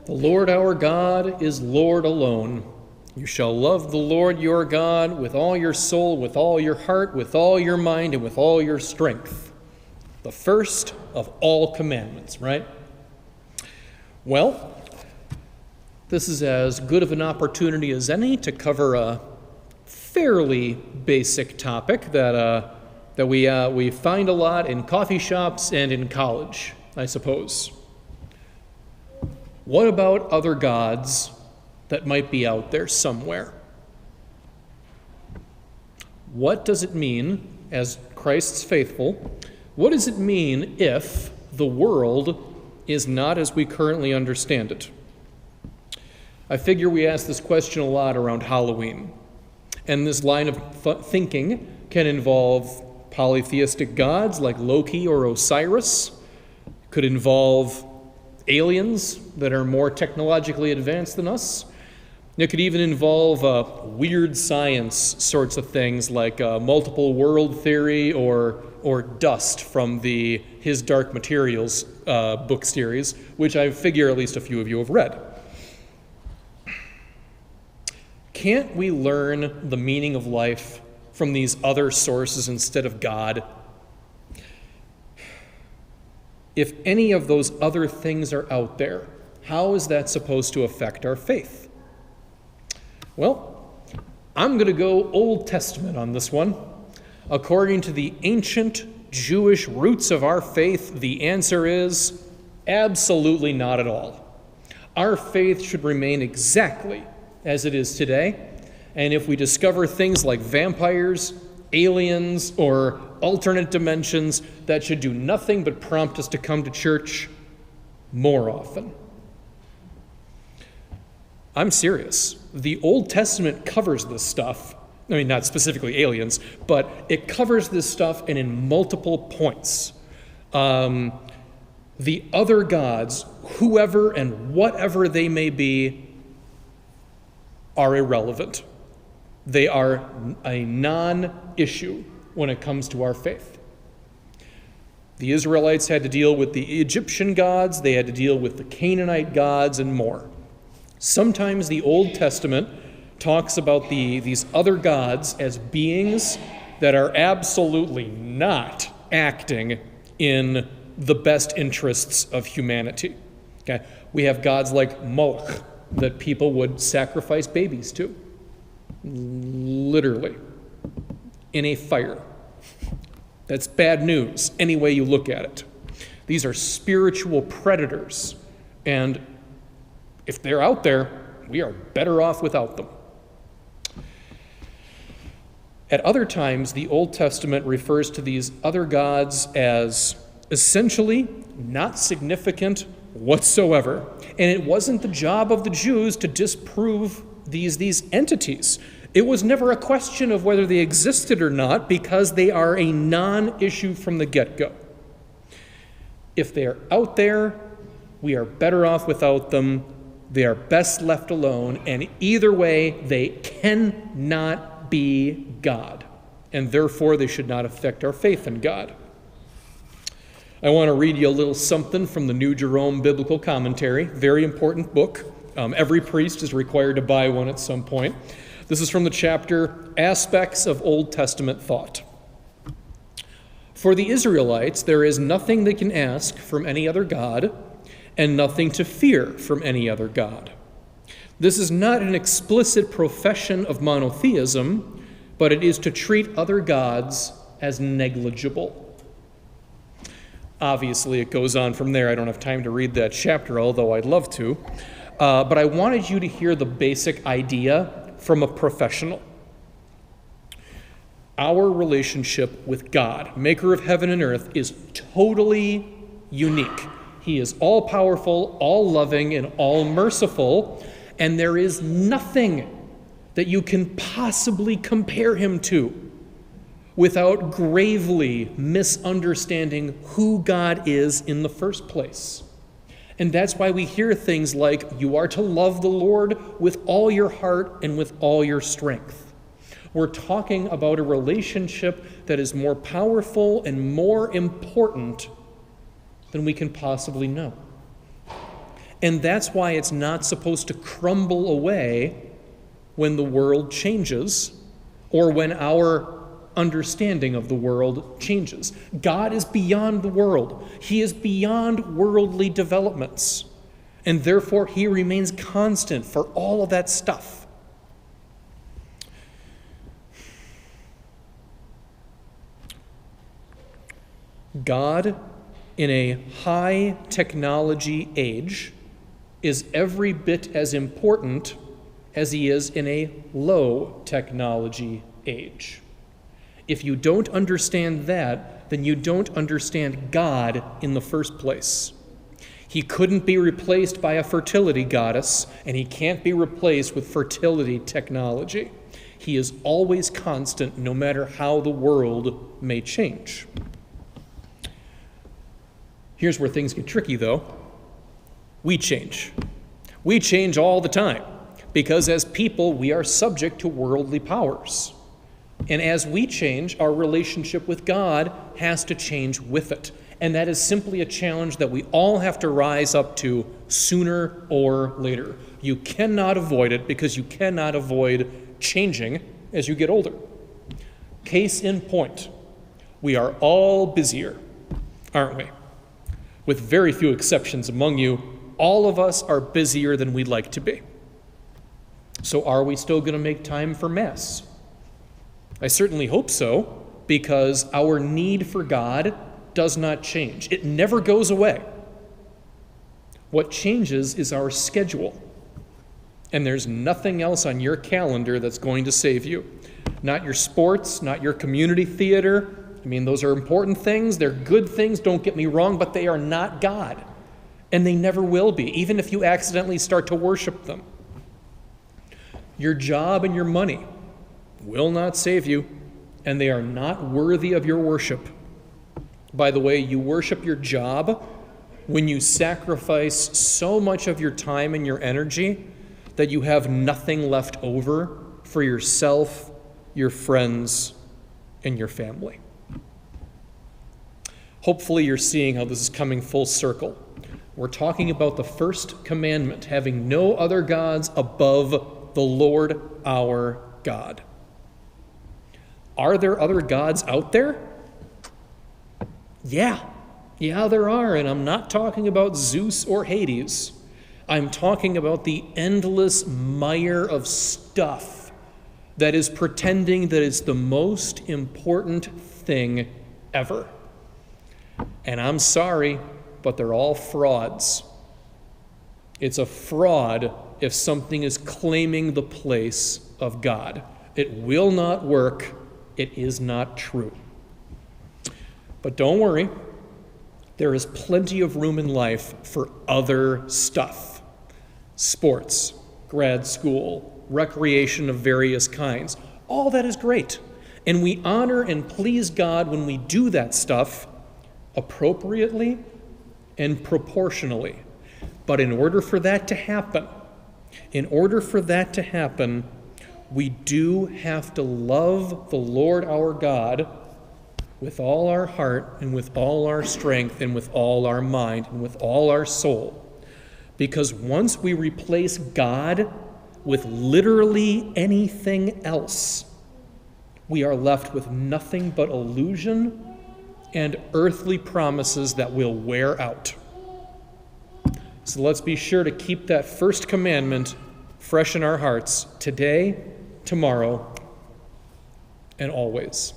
The Lord our God is Lord alone. You shall love the Lord your God with all your soul, with all your heart, with all your mind, and with all your strength. The first of all commandments, right? Well, this is as good of an opportunity as any to cover a fairly basic topic that we find a lot in coffee shops and in college, I suppose. What about other gods that might be out there somewhere? What does it mean, as Christ's faithful, what does it mean if the world is not as we currently understand it? I figure we ask this question a lot around Halloween. And this line of thinking can involve polytheistic gods like Loki or Osiris. It could involve aliens that are more technologically advanced than us. It could even involve weird science sorts of things like multiple world theory or dust from the His Dark Materials book series, which I figure at least a few of you have read. Can't we learn the meaning of life from these other sources instead of God? If any of those other things are out there, how is that supposed to affect our faith? Well, I'm going to go Old Testament on this one. According to the ancient Jewish roots of our faith, the answer is absolutely not at all. Our faith should remain exactly as it is today, and if we discover things like vampires, aliens, or alternate dimensions, that should do nothing but prompt us to come to church more often. I'm serious. The Old Testament covers this stuff. I mean, not specifically aliens, but it covers this stuff and in multiple points. The other gods, whoever and whatever they may be, are irrelevant. They are a non-issue when it comes to our faith. The Israelites had to deal with the Egyptian gods, they had to deal with the Canaanite gods, and more. Sometimes the Old Testament talks about these other gods as beings that are absolutely not acting in the best interests of humanity. Okay? We have gods like Moloch that people would sacrifice babies to, literally, in a fire. That's bad news, any way you look at it. These are spiritual predators, and if they're out there, we are better off without them. At other times, the Old Testament refers to these other gods as essentially not significant whatsoever. And it wasn't the job of the Jews to disprove these entities. It was never a question of whether they existed or not, because they are a non-issue from the get-go. If they are out there, we are better off without them. They are best left alone, and either way, they cannot be God, and therefore they should not affect our faith in God. I want to read you a little something from the New Jerome Biblical Commentary, very important book. Every priest is required to buy one at some point. This is from the chapter, Aspects of Old Testament Thought. For the Israelites, there is nothing they can ask from any other God, and nothing to fear from any other God. This is not an explicit profession of monotheism, but it is to treat other gods as negligible. Obviously, it goes on from there. I don't have time to read that chapter, although I'd love to. But I wanted you to hear the basic idea from a professional. Our relationship with God, maker of heaven and earth, is totally unique. He is all-powerful, all-loving, and all-merciful, and there is nothing that you can possibly compare him to without gravely misunderstanding who God is in the first place. And that's why we hear things like, you are to love the Lord with all your heart and with all your strength. We're talking about a relationship that is more powerful and more important than we can possibly know. And that's why it's not supposed to crumble away when the world changes or when our understanding of the world changes. God is beyond the world. He is beyond worldly developments. And therefore, he remains constant for all of that stuff. God, in a high technology age, is every bit as important as he is in a low technology age. If you don't understand that, then you don't understand God in the first place. He couldn't be replaced by a fertility goddess, and he can't be replaced with fertility technology. He is always constant, no matter how the world may change. Here's where things get tricky, though. We change. We change all the time, because as people, we are subject to worldly powers. And as we change, our relationship with God has to change with it. And that is simply a challenge that we all have to rise up to sooner or later. You cannot avoid it because you cannot avoid changing as you get older. Case in point, we are all busier, aren't we? With very few exceptions among you, all of us are busier than we'd like to be. So are we still going to make time for Mass? I certainly hope so, because our need for God does not change. It never goes away. What changes is our schedule. And there's nothing else on your calendar that's going to save you. Not your sports, not your community theater. I mean, those are important things. They're good things, don't get me wrong, but they are not God. And they never will be, even if you accidentally start to worship them. Your job and your money will not save you, and they are not worthy of your worship. By the way, you worship your job when you sacrifice so much of your time and your energy that you have nothing left over for yourself, your friends, and your family. Hopefully you're seeing how this is coming full circle. We're talking about the first commandment, having no other gods above the Lord our God. Are there other gods out there? Yeah, there are, and I'm not talking about Zeus or Hades. I'm talking about the endless mire of stuff that is pretending that it's the most important thing ever. And I'm sorry, but they're all frauds. It's a fraud if something is claiming the place of God. It will not work. It is not true. But don't worry, there is plenty of room in life for other stuff. Sports, grad school, recreation of various kinds. All that is great. And we honor and please God when we do that stuff appropriately and proportionally. But in order for that to happen, we do have to love the Lord our God with all our heart and with all our strength and with all our mind and with all our soul. Because once we replace God with literally anything else, we are left with nothing but illusion and earthly promises that will wear out. So let's be sure to keep that first commandment fresh in our hearts today, tomorrow, and always.